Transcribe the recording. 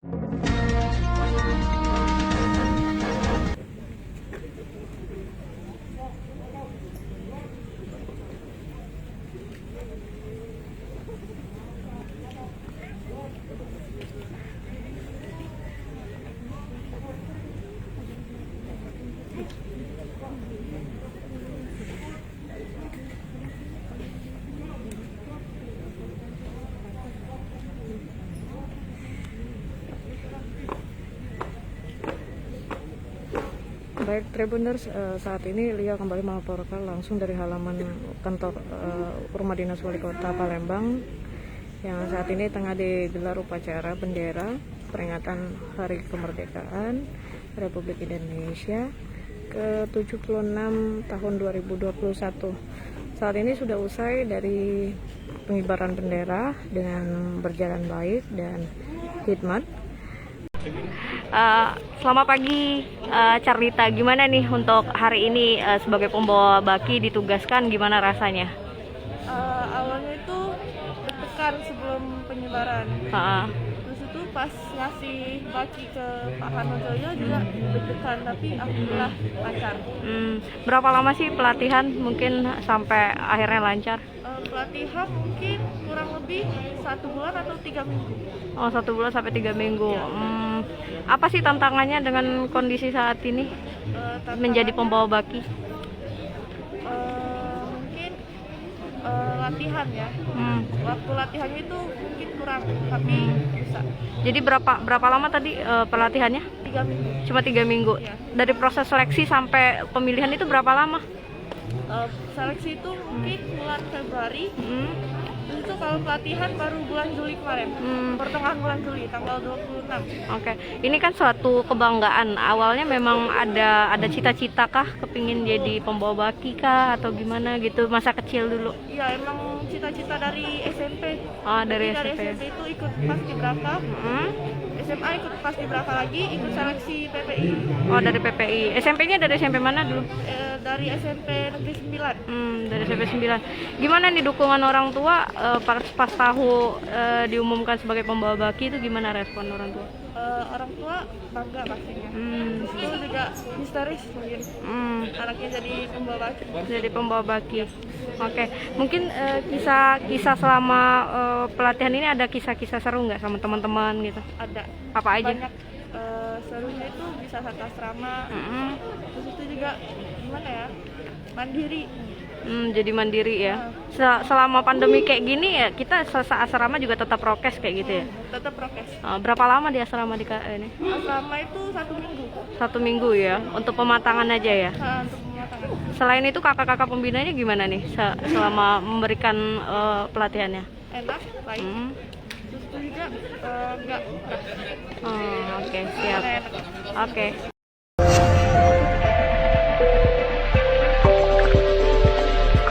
Baik Tribuners, saat ini Lia kembali melaporkan langsung dari halaman kantor Rumah Dinas Wali Kota Palembang yang saat ini tengah digelar upacara bendera peringatan Hari Kemerdekaan Republik Indonesia ke-76 tahun 2021. Saat ini sudah usai dari pengibaran bendera dengan berjalan baik dan hikmat. Selamat pagi Carlita, gimana nih untuk hari ini sebagai pembawa baki ditugaskan, gimana rasanya? Awalnya itu deg-degan sebelum penyebaran. Terus itu pas ngasih baki ke Pak Hanojoyo juga deg-degan, tapi alhamdulillah lancar. Berapa lama sih pelatihan mungkin sampai akhirnya lancar? Pelatihan mungkin kurang lebih 1 bulan atau 3 minggu. Oh, 1 bulan sampai 3 minggu. Apa sih tantangannya dengan kondisi saat ini menjadi pembawa baki? Mungkin latihan ya. Waktu latihannya itu mungkin kurang, tapi bisa. Jadi berapa lama tadi pelatihannya? 3 minggu. Cuma 3 minggu. Ya. Dari proses seleksi sampai pemilihan itu berapa lama? Seleksi itu mungkin bulan Februari. Terus itu kalau pelatihan baru bulan Juli kemarin. Pertengahan bulan Juli, tanggal 26. Oke. Ini kan suatu kebanggaan. Awalnya memang ada cita-cita kah kepingin jadi pembawa baki kah atau gimana gitu masa kecil dulu? Iya, emang cita-cita dari SMP. Oh, dari Jadi SMP. dari SMP itu ikut Paskibraka. SMA ikut Paskibraka lagi, ikut seleksi PPI. Oh, dari PPI. SMP-nya dari SMP mana dulu? Dari SMP Negeri 9. Dari SMP 9. Gimana nih dukungan orang tua pas tahu diumumkan sebagai pembawa baki itu, gimana respon orang tua? Orang tua bangga pastinya. Itu juga histeris mungkin. Anaknya jadi pembawa baki. Jadi pembawa baki. Oke. Mungkin kisah selama pelatihan ini ada kisah-kisah seru nggak sama teman-teman gitu? Ada. Apa aja? Banyak. Serunya itu bisa satu asrama. Terus itu juga gimana ya? Mandiri. Jadi mandiri ya. Selama pandemi kayak gini ya kita asrama juga tetap prokes kayak gitu ya. Tetap prokes. Berapa lama di asrama ini? Asrama itu 1 minggu. 1 minggu ya. Untuk pematangan aja ya. Untuk pematangan. Selain itu kakak-kakak pembinanya gimana nih selama memberikan pelatihannya? Enak, baik. Terus itu juga enggak. Oke, siap. Oke.